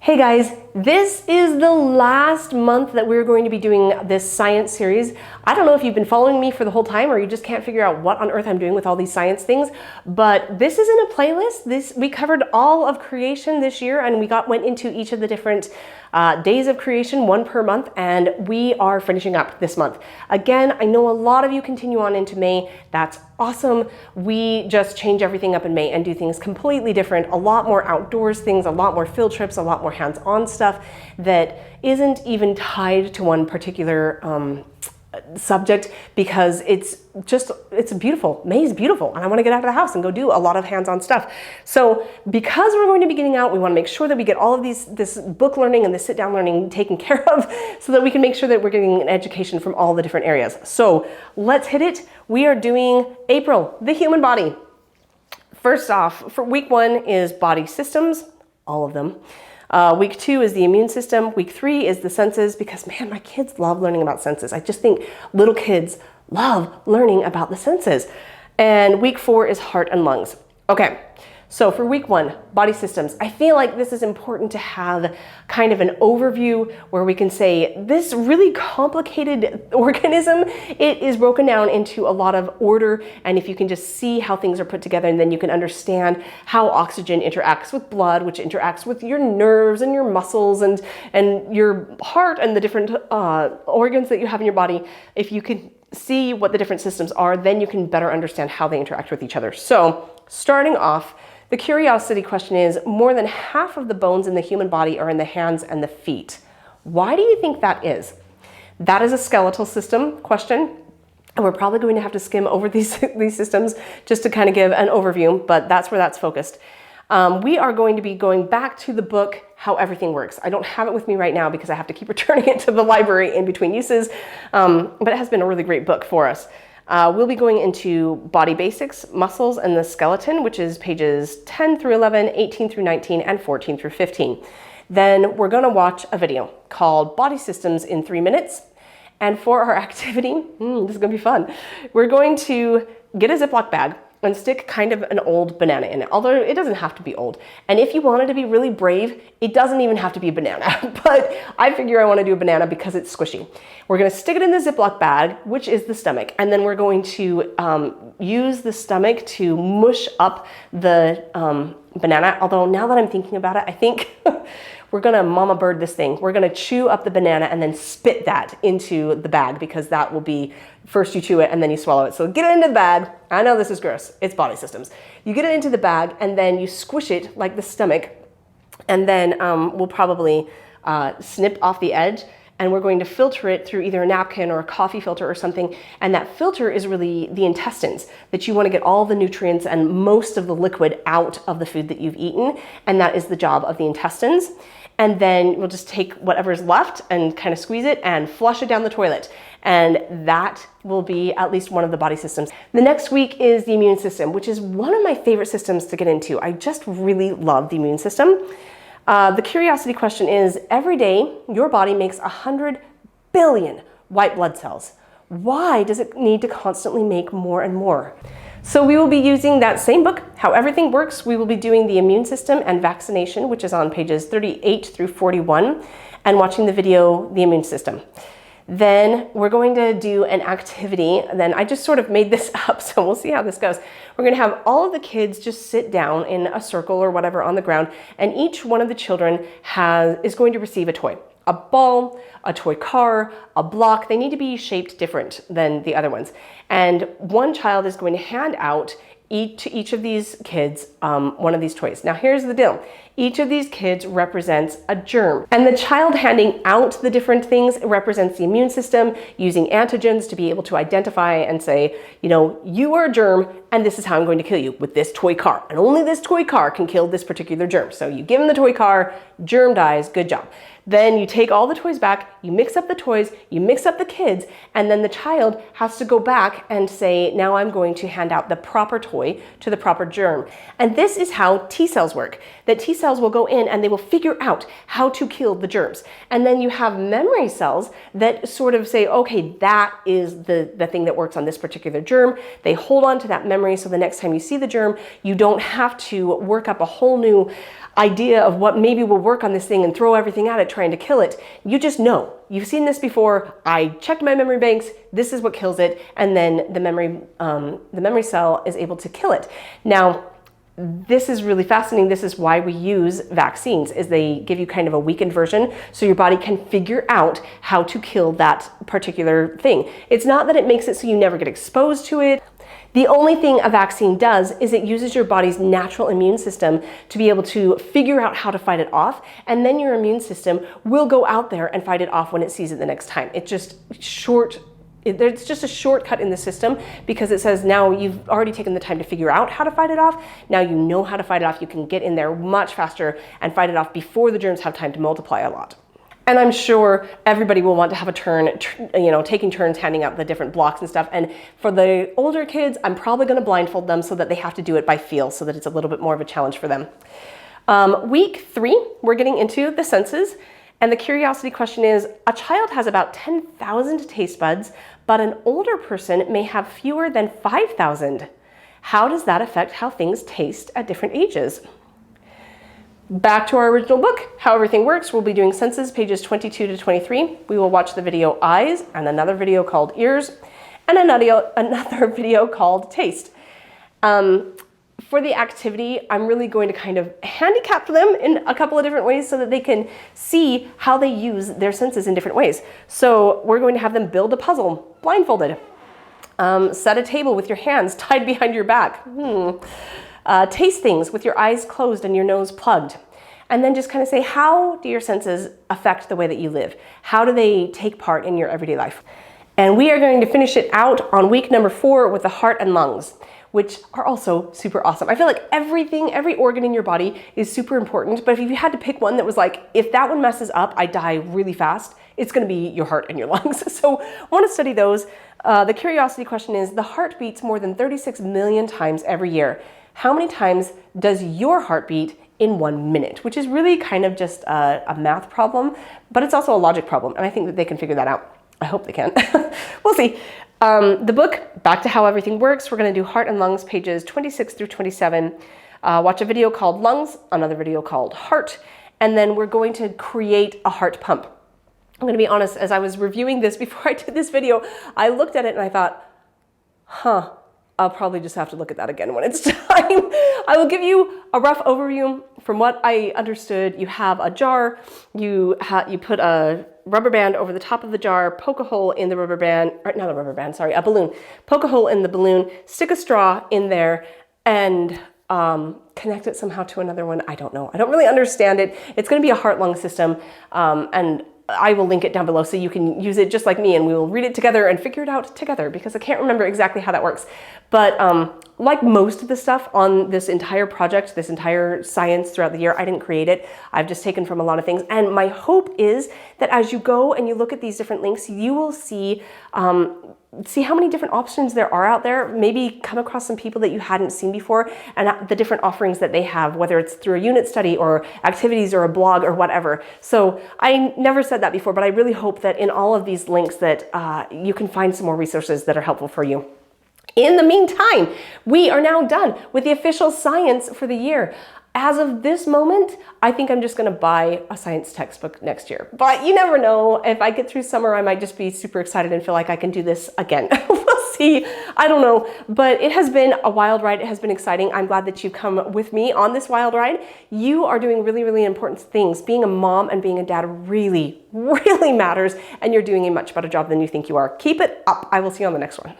Hey guys, this is the last month that we're going to be doing this science series. I don't know if you've been following me for the whole time or you just can't figure out what on earth I'm doing with all these science things, but this isn't a playlist. We covered all of creation this year and we went into each of the different days of creation, one per month, and we are finishing up this month. Again, I know a lot of you continue on into May. That's awesome. We just change everything up in May and do things completely different, a lot more outdoors things, a lot more field trips, a lot more hands-on stuff that isn't even tied to one particular subject, because it's beautiful. May's beautiful and I want to get out of the house and go do a lot of hands-on stuff. So because we're going to be getting out, we want to make sure that we get all of this book learning and this sit-down learning taken care of so that we can make sure that we're getting an education from all the different areas. So let's hit it. We are doing April, the human body. First off, for week 1 is body systems, all of them. Week 2 is the immune system. Week 3 is the senses, because man, my kids love learning about senses. I just think little kids love learning about the senses. And week 4 is heart and lungs. Okay, so for week 1, body systems, I feel like this is important to have kind of an overview where we can say this really complicated organism, it is broken down into a lot of order. And if you can just see how things are put together, and then you can understand how oxygen interacts with blood, which interacts with your nerves and your muscles and your heart and the different organs that you have in your body. If you can see what the different systems are, then you can better understand how they interact with each other. So starting off, the curiosity question is, more than half of the bones in the human body are in the hands and the feet. Why do you think that is? That is a skeletal system question, and we're probably going to have to skim over these systems just to kind of give an overview, but that's where that's focused. We are going to be going back to the book, How Everything Works. I don't have it with me right now because I have to keep returning it to the library in between uses, but it has been a really great book for us. We'll be going into body basics, muscles, and the skeleton, which is pages 10 through 11, 18 through 19, and 14 through 15. Then we're going to watch a video called Body Systems in 3 minutes. And for our activity, this is going to be fun. We're going to get a Ziploc bag and stick kind of an old banana in it, although it doesn't have to be old. And if you wanted to be really brave, it doesn't even have to be a banana, but I figure I want to do a banana because it's squishy. We're going to stick it in the Ziploc bag, which is the stomach, and then we're going to use the stomach to mush up the banana, although now that I'm thinking about it, I think we're going to mama bird this thing. We're going to chew up the banana and then spit that into the bag, because that will be, first you chew it and then you swallow it. So get it into the bag. I know this is gross. It's body systems. You get it into the bag and then you squish it like the stomach, and then we'll probably snip off the edge, and we're going to filter it through either a napkin or a coffee filter or something. And that filter is really the intestines, that you want to get all the nutrients and most of the liquid out of the food that you've eaten. And that is the job of the intestines. And then we'll just take whatever's left and kind of squeeze it and flush it down the toilet. And that will be at least one of the body systems. The next week is the immune system, which is one of my favorite systems to get into. I just really love the immune system. The curiosity question is, every day your body makes 100 billion white blood cells. Why does it need to constantly make more and more? So we will be using that same book, How Everything Works. We will be doing the immune system and vaccination, which is on pages 38 through 41, and watching the video, The Immune System. Then we're going to do an activity. Then I just sort of made this up, so we'll see how this goes. We're going to have all of the kids just sit down in a circle or whatever on the ground, and each one of the children is going to receive a toy. A ball, a toy car, a block. They need to be shaped different than the other ones. And one child is going to hand out to each of these kids one of these toys. Now here's the deal. Each of these kids represents a germ. And the child handing out the different things represents the immune system, using antigens to be able to identify and say, you know, you are a germ and this is how I'm going to kill you, with this toy car. And only this toy car can kill this particular germ. So you give him the toy car, germ dies, good job. Then you take all the toys back, you mix up the toys, you mix up the kids, and then the child has to go back and say, now I'm going to hand out the proper toy to the proper germ. And this is how T cells work. That T cells cells will go in and they will figure out how to kill the germs. And then you have memory cells that sort of say, okay, that is the thing that works on this particular germ. They hold on to that memory, so the next time you see the germ, you don't have to work up a whole new idea of what maybe will work on this thing and throw everything at it trying to kill it. You just know. You've seen this before. I checked my memory banks. This is what kills it. And then the memory cell is able to kill it. Now, this is really fascinating. This is why we use vaccines, is they give you kind of a weakened version so your body can figure out how to kill that particular thing. It's not that it makes it so you never get exposed to it. The only thing a vaccine does is it uses your body's natural immune system to be able to figure out how to fight it off, and then your immune system will go out there and fight it off when it sees it the next time. It's just it's just a shortcut in the system because it says now you've already taken the time to figure out how to fight it off. Now you know how to fight it off. You can get in there much faster and fight it off before the germs have time to multiply a lot. And I'm sure everybody will want to have a turn, taking turns handing out the different blocks and stuff. And for the older kids, I'm probably going to blindfold them so that they have to do it by feel so that it's a little bit more of a challenge for them. Week 3, we're getting into the senses. And the curiosity question is, a child has about 10,000 taste buds, but an older person may have fewer than 5,000. How does that affect how things taste at different ages? Back to our original book, How Everything Works. We'll be doing senses, pages 22 to 23. We will watch the video eyes and another video called ears and another video called taste. For the activity, I'm really going to kind of handicap them in a couple of different ways so that they can see how they use their senses in different ways. So we're going to have them build a puzzle, blindfolded. Set a table with your hands tied behind your back. Taste things with your eyes closed and your nose plugged. And then just kind of say, how do your senses affect the way that you live? How do they take part in your everyday life? And we are going to finish it out on week number 4 with the heart and lungs, which are also super awesome. I feel like every organ in your body is super important, but if you had to pick one that was like, if that one messes up, I die really fast, it's gonna be your heart and your lungs. So I wanna study those. The curiosity question is, the heart beats more than 36 million times every year. How many times does your heart beat in 1 minute? Which is really kind of just a math problem, but it's also a logic problem, and I think that they can figure that out. I hope they can. We'll see. The book, Back to How Everything Works, we're going to do heart and lungs, pages 26 through 27. Watch a video called lungs, another video called heart, and then we're going to create a heart pump. I'm going to be honest, as I was reviewing this before I did this video, I looked at it and I thought, I'll probably just have to look at that again when it's time. I will give you a rough overview. From what I understood, you have a jar, you put a rubber band over the top of the jar, poke a hole in the rubber band, or not a rubber band, sorry, a balloon. Poke a hole in the balloon, stick a straw in there, and connect it somehow to another one. I don't know. I don't really understand it. It's going to be a heart-lung system, and I will link it down below so you can use it just like me, and we will read it together and figure it out together because I can't remember exactly how that works. But like most of the stuff on this entire project, this entire science throughout the year, I didn't create it. I've just taken from a lot of things. And my hope is that as you go and you look at these different links, you will see how many different options there are out there, maybe come across some people that you hadn't seen before, and the different offerings that they have, whether it's through a unit study or activities or a blog or whatever. So I never said that before, but I really hope that in all of these links that you can find some more resources that are helpful for you. In the meantime, we are now done with the official science for the year. As of this moment, I think I'm just going to buy a science textbook next year. But you never know. If I get through summer, I might just be super excited and feel like I can do this again. We'll see. I don't know. But it has been a wild ride. It has been exciting. I'm glad that you've come with me on this wild ride. You are doing really, really important things. Being a mom and being a dad really, really matters. And you're doing a much better job than you think you are. Keep it up. I will see you on the next one.